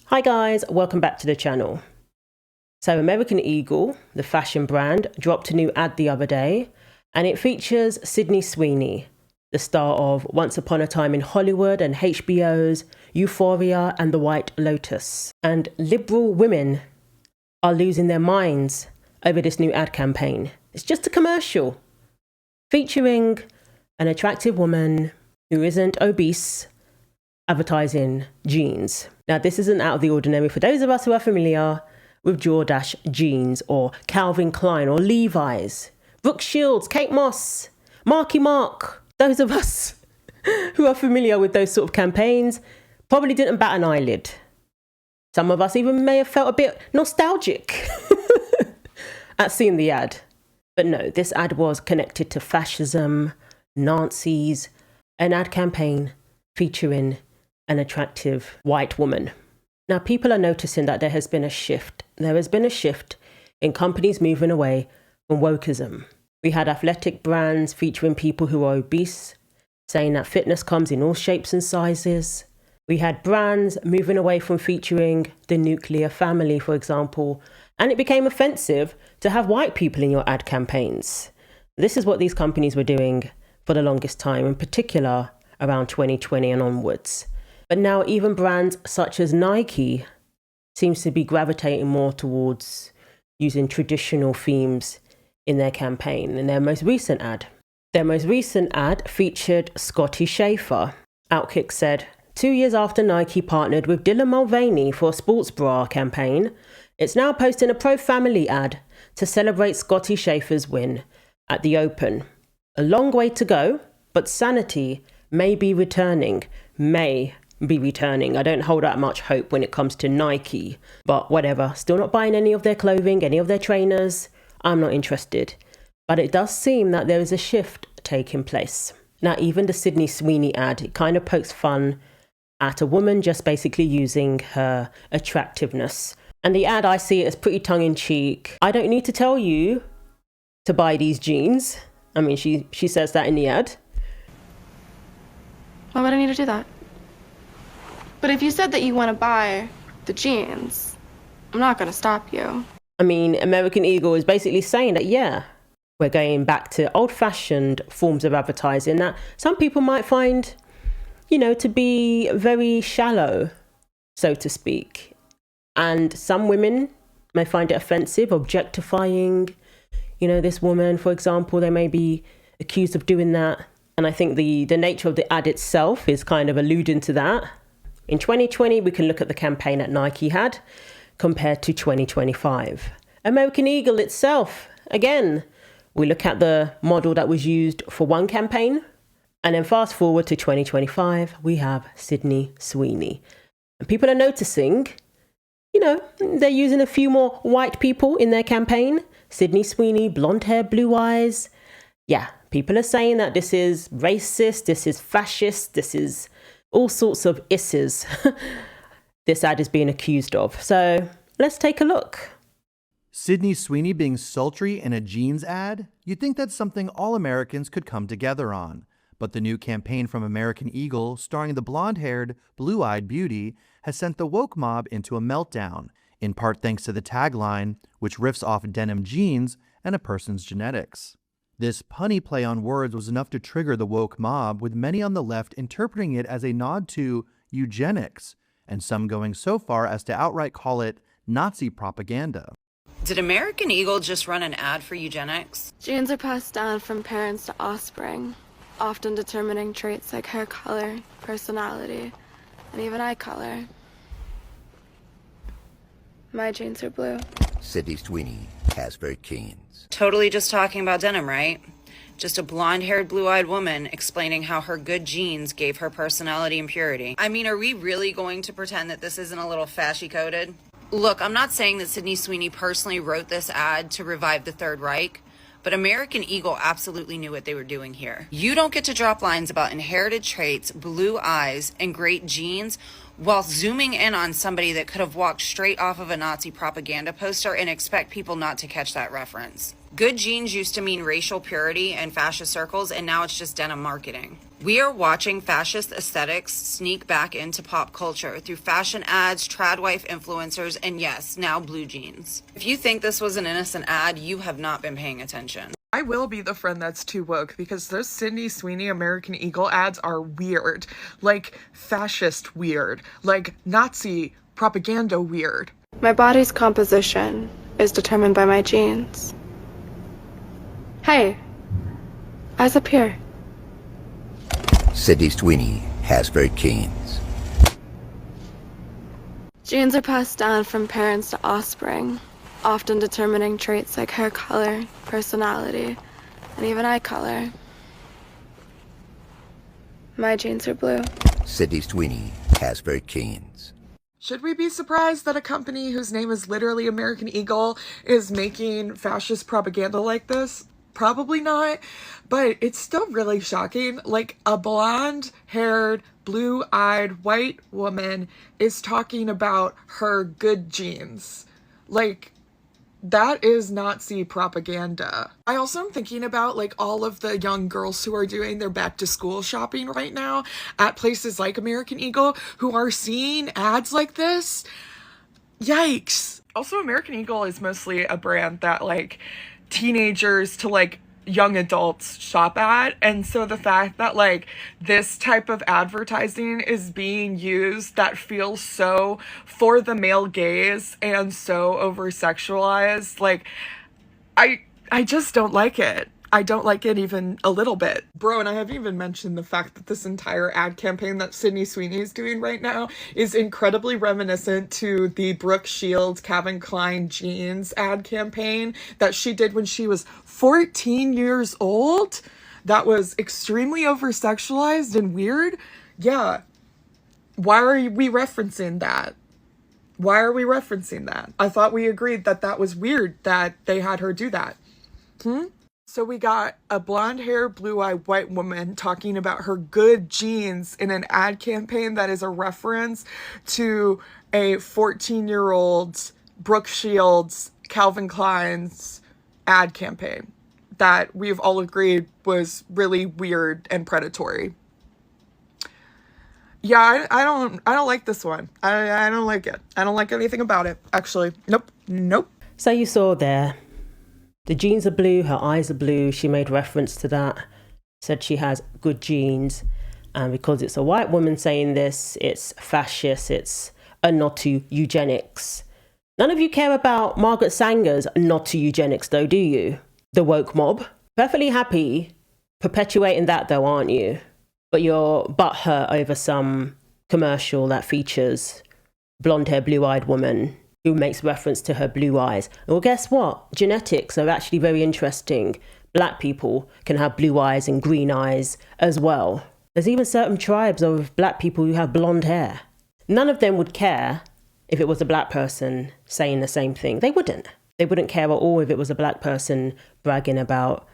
Hi guys, welcome back to the channel. So American Eagle, the fashion brand, dropped a new ad the other day, and it features Sydney Sweeney, the star of Once Upon a Time in Hollywood and HBO's Euphoria and The White Lotus. And liberal women are losing their minds over this new ad campaign. It's just a commercial featuring an attractive woman who isn't obese, advertising jeans. Now, this isn't out of the ordinary for those of us who are familiar with Jordache jeans or Calvin Klein or Levi's, Brooke Shields, Kate Moss, Marky Mark. Those of us who are familiar with those sort of campaigns probably didn't bat an eyelid. Some of us even may have felt a bit nostalgic at seeing the ad. But no, this ad was connected to fascism, Nazis, an ad campaign featuring an attractive white woman. Now, people are noticing that there has been a shift. There has been a shift in companies moving away from wokeism. We had athletic brands featuring people who are obese, saying that fitness comes in all shapes and sizes. We had brands moving away from featuring the nuclear family, for example, and it became offensive to have white people in your ad campaigns. This is what these companies were doing for the longest time, in particular around 2020 and onwards. But now even brands such as Nike seems to be gravitating more towards using traditional themes in their campaign. In their most recent ad featured Scotty Schaefer. Outkick said, 2 years after Nike partnered with Dylan Mulvaney for a sports bra campaign, it's now posting a pro-family ad to celebrate Scotty Schaefer's win at the Open. A long way to go, but sanity may be returning. I don't hold that much hope when it comes to Nike, but whatever. Still not buying any of their clothing, any of their trainers. I'm not interested. But it does seem that there is a shift taking place. Now, even the Sydney Sweeney ad, it kind of pokes fun at a woman just basically using her attractiveness. And the ad, I see it as pretty tongue-in-cheek. I don't need to tell you to buy these jeans. I mean, she says that in the ad. Why would I need to do that? But if you said that you want to buy the jeans, I'm not going to stop you. I mean, American Eagle is basically saying that, yeah, we're going back to old-fashioned forms of advertising that some people might find, to be very shallow, so to speak. And some women may find it offensive, objectifying, this woman, for example. They may be accused of doing that. And I think the nature of the ad itself is kind of alluding to that. In 2020, we can look at the campaign that Nike had compared to 2025. American Eagle itself, again, we look at the model that was used for one campaign, and then fast forward to 2025, we have Sydney Sweeney. And people are noticing, they're using a few more white people in their campaign. Sydney Sweeney, blonde hair, blue eyes. Yeah, people are saying that this is racist, this is fascist, this is all sorts of isses this ad is being accused of. So let's take a look. Sydney Sweeney being sultry in a jeans ad? You'd think that's something all Americans could come together on. But the new campaign from American Eagle, starring the blonde-haired, blue-eyed beauty, has sent the woke mob into a meltdown, in part thanks to the tagline, which riffs off denim jeans and a person's genetics. This punny play on words was enough to trigger the woke mob, with many on the left interpreting it as a nod to eugenics, and some going so far as to outright call it Nazi propaganda. Did American Eagle just run an ad for eugenics? Genes are passed down from parents to offspring, often determining traits like hair color, personality, and even eye color. My genes are blue. Sydney Sweeney has very genes. Totally just talking about denim, right? Just a blonde-haired, blue-eyed woman explaining how her good genes gave her personality and purity. I mean, are we really going to pretend that this isn't a little fashy-coded? Look, I'm not saying that Sydney Sweeney personally wrote this ad to revive the Third Reich, but American Eagle absolutely knew what they were doing here. You don't get to drop lines about inherited traits, blue eyes, and great genes while zooming in on somebody that could have walked straight off of a Nazi propaganda poster and expect people not to catch that reference. Good genes used to mean racial purity in fascist circles, and now it's just denim marketing. We are watching fascist aesthetics sneak back into pop culture through fashion ads, trad wife influencers, and yes, now blue jeans. If you think this was an innocent ad, you have not been paying attention. I will be the friend that's too woke because those Sydney Sweeney American Eagle ads are weird. Like fascist weird. Like Nazi propaganda weird. My body's composition is determined by my genes. Hey, eyes up here. Sydney Sweeney has very genes. Genes are passed down from parents to offspring, often determining traits like hair color, personality, and even eye color. My genes are blue. Sydney Sweeney has very genes. Should we be surprised that a company whose name is literally American Eagle is making fascist propaganda like this? Probably not, but it's still really shocking. Like, a blonde-haired, blue-eyed white woman is talking about her good genes. Like, that is Nazi propaganda. I also am thinking about like all of the young girls who are doing their back to school shopping right now at places like American Eagle who are seeing ads like this. Yikes. Also, American Eagle is mostly a brand that like teenagers to like young adults shop at, and so the fact that like this type of advertising is being used that feels so for the male gaze and so over sexualized, like I just don't like it. I don't like it even a little bit. Bro, and I haven't even mentioned the fact that this entire ad campaign that Sydney Sweeney is doing right now is incredibly reminiscent to the Brooke Shields Calvin Klein jeans ad campaign that she did when she was 14 years old. That was extremely over-sexualized and weird. Yeah. Why are we referencing that? Why are we referencing that? I thought we agreed that that was weird that they had her do that. So we got a blonde-haired, blue-eyed white woman talking about her good genes in an ad campaign that is a reference to a 14-year-old Brooke Shields, Calvin Klein's ad campaign that we've all agreed was really weird and predatory. Yeah, I don't like this one. I don't like it. I don't like anything about it, actually. Nope. So you saw there, the genes are blue, her eyes are blue. She made reference to that, said she has good genes. And because it's a white woman saying this, it's fascist, it's a nod to eugenics. None of you care about Margaret Sanger's nod to eugenics though, do you? The woke mob. Perfectly happy perpetuating that though, aren't you? But you're butthurt over some commercial that features blonde-haired, blue-eyed woman who makes reference to her blue eyes. Well, guess what? Genetics are actually very interesting. Black people can have blue eyes and green eyes as well. There's even certain tribes of black people who have blonde hair. None of them would care if it was a black person saying the same thing. They wouldn't. They wouldn't care at all if it was a black person bragging about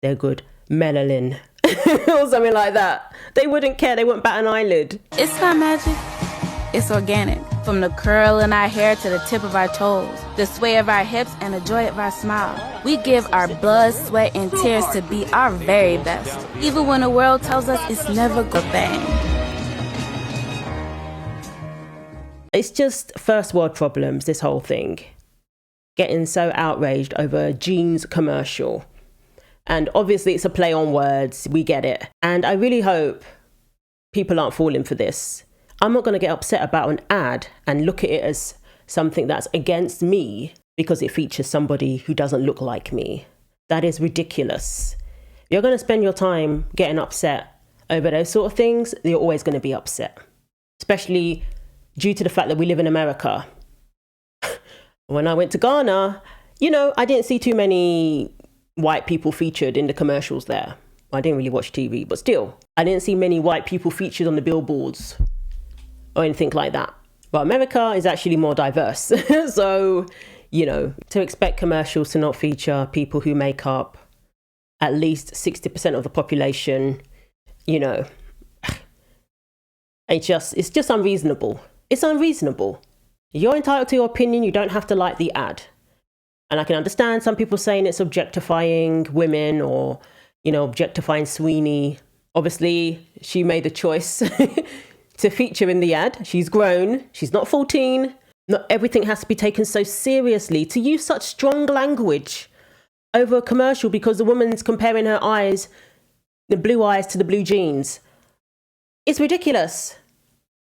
their good melanin or something like that. They wouldn't care. They wouldn't bat an eyelid. It's not magic. It's organic. From the curl in our hair to the tip of our toes, the sway of our hips and the joy of our smile. We give our blood, sweat, and tears to be our very best, even when the world tells us it's never a good thing. It's just first world problems, this whole thing. Getting so outraged over a jeans commercial. And obviously it's a play on words, we get it. And I really hope people aren't falling for this. I'm not going to get upset about an ad and look at it as something that's against me because it features somebody who doesn't look like me. That is ridiculous. You're going to spend your time getting upset over those sort of things, you're always going to be upset. Especially due to the fact that we live in America. When I went to Ghana, I didn't see too many white people featured in the commercials there. I didn't really watch TV, but still, I didn't see many white people featured on the billboards or anything like that. But America is actually more diverse. So, to expect commercials to not feature people who make up at least 60% of the population, it's just unreasonable. It's unreasonable. You're entitled to your opinion. You don't have to like the ad. And I can understand some people saying it's objectifying women or, objectifying Sweeney. Obviously, she made the choice to feature in the ad. She's grown. She's not 14. Not everything has to be taken so seriously. To use such strong language over a commercial because the woman's comparing her eyes, the blue eyes to the blue jeans. It's ridiculous.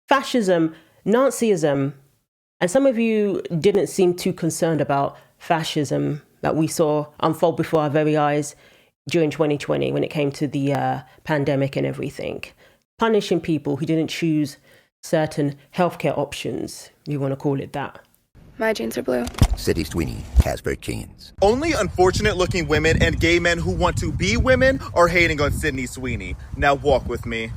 Fascism, Nazism. And some of you didn't seem too concerned about fascism that we saw unfold before our very eyes during 2020 when it came to the pandemic and everything. Punishing people who didn't choose certain healthcare options, you want to call it that. My jeans are blue. Sydney Sweeney has very keens. Only unfortunate-looking women and gay men who want to be women are hating on Sydney Sweeney. Now walk with me.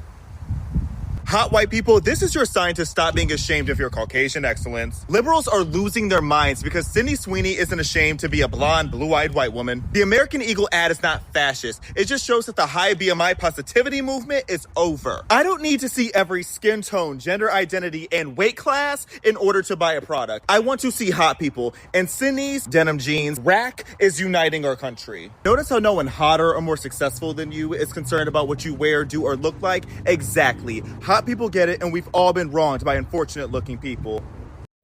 Hot white people, this is your sign to stop being ashamed of your Caucasian excellence. Liberals are losing their minds because Sydney Sweeney isn't ashamed to be a blonde, blue-eyed white woman. The American Eagle ad is not fascist. It just shows that the high BMI positivity movement is over. I don't need to see every skin tone, gender identity, and weight class in order to buy a product. I want to see hot people, and Sydney's denim jeans rack is uniting our country. Notice how no one hotter or more successful than you is concerned about what you wear, do, or look like? Exactly. Hot people get it, and we've all been wronged by unfortunate-looking people.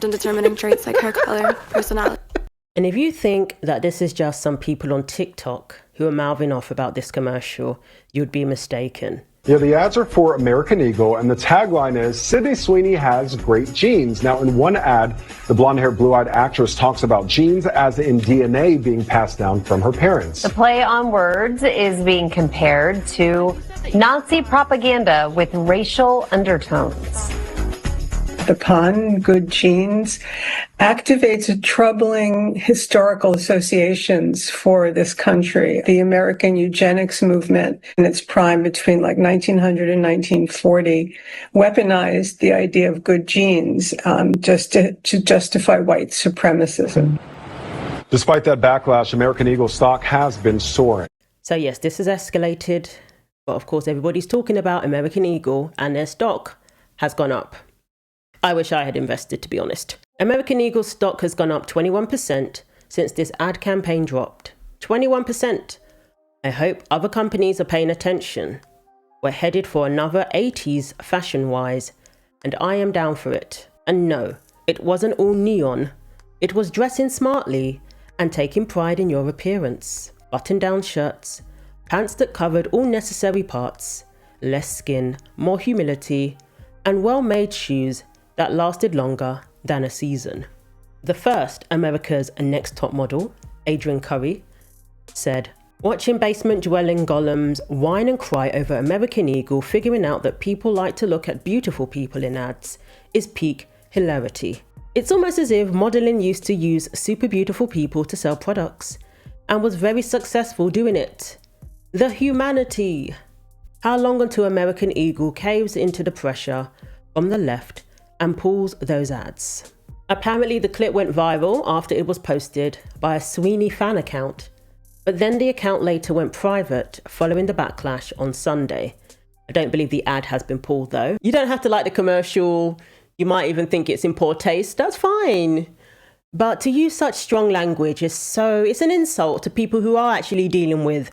And determining traits like hair color, personality. And if you think that this is just some people on TikTok who are mouthing off about this commercial, you'd be mistaken. Yeah, the ads are for American Eagle, and the tagline is, Sydney Sweeney has great genes. Now, in one ad, the blonde-haired, blue-eyed actress talks about genes as in DNA being passed down from her parents. The play on words is being compared to Nazi propaganda with racial undertones. The pun, good genes, activates troubling historical associations for this country. The American eugenics movement in its prime between 1900 and 1940 weaponized the idea of good genes just to justify white supremacism. Despite that backlash, American Eagle stock has been soaring. So yes, this has escalated, but of course everybody's talking about American Eagle and their stock has gone up. I wish I had invested, to be honest. American Eagle stock has gone up 21% since this ad campaign dropped. 21%. I hope other companies are paying attention. We're headed for another 80s fashion-wise, and I am down for it. And no, it wasn't all neon. It was dressing smartly and taking pride in your appearance. Button-down shirts, pants that covered all necessary parts, less skin, more humility, and well-made shoes that lasted longer than a season. The first America's Next Top Model, Adrian Curry, said, watching basement-dwelling golems whine and cry over American Eagle figuring out that people like to look at beautiful people in ads is peak hilarity. It's almost as if modeling used to use super beautiful people to sell products and was very successful doing it. The humanity. How long until American Eagle caves into the pressure from the left and pulls those ads? Apparently the clip went viral after it was posted by a Sweeney fan account, but then the account later went private following the backlash on Sunday. I don't believe the ad has been pulled though. You don't have to like the commercial, you might even think it's in poor taste, that's fine. But to use such strong language it's an insult to people who are actually dealing with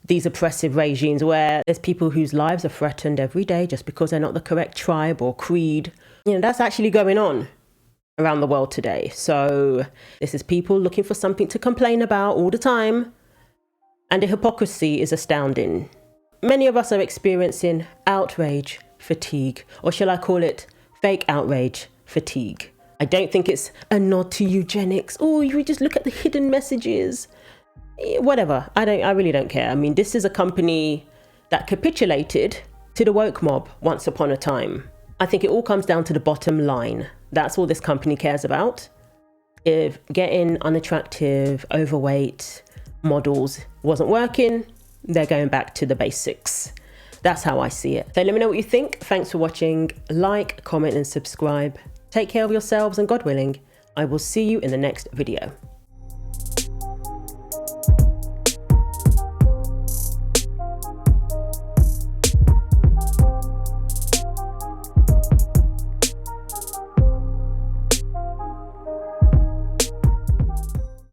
these oppressive regimes where there's people whose lives are threatened every day just because they're not the correct tribe or creed. That's actually going on around the world today. So this is people looking for something to complain about all the time. And the hypocrisy is astounding. Many of us are experiencing outrage fatigue, or shall I call it fake outrage fatigue. I don't think it's a nod to eugenics. Oh, you just look at the hidden messages. Whatever, I really don't care. I mean, this is a company that capitulated to the woke mob once upon a time. I think it all comes down to the bottom line. That's all this company cares about. If getting unattractive, overweight models wasn't working, they're going back to the basics. That's how I see it. So let me know what you think. Thanks for watching. Like, comment, and subscribe. Take care of yourselves, and God willing, I will see you in the next video.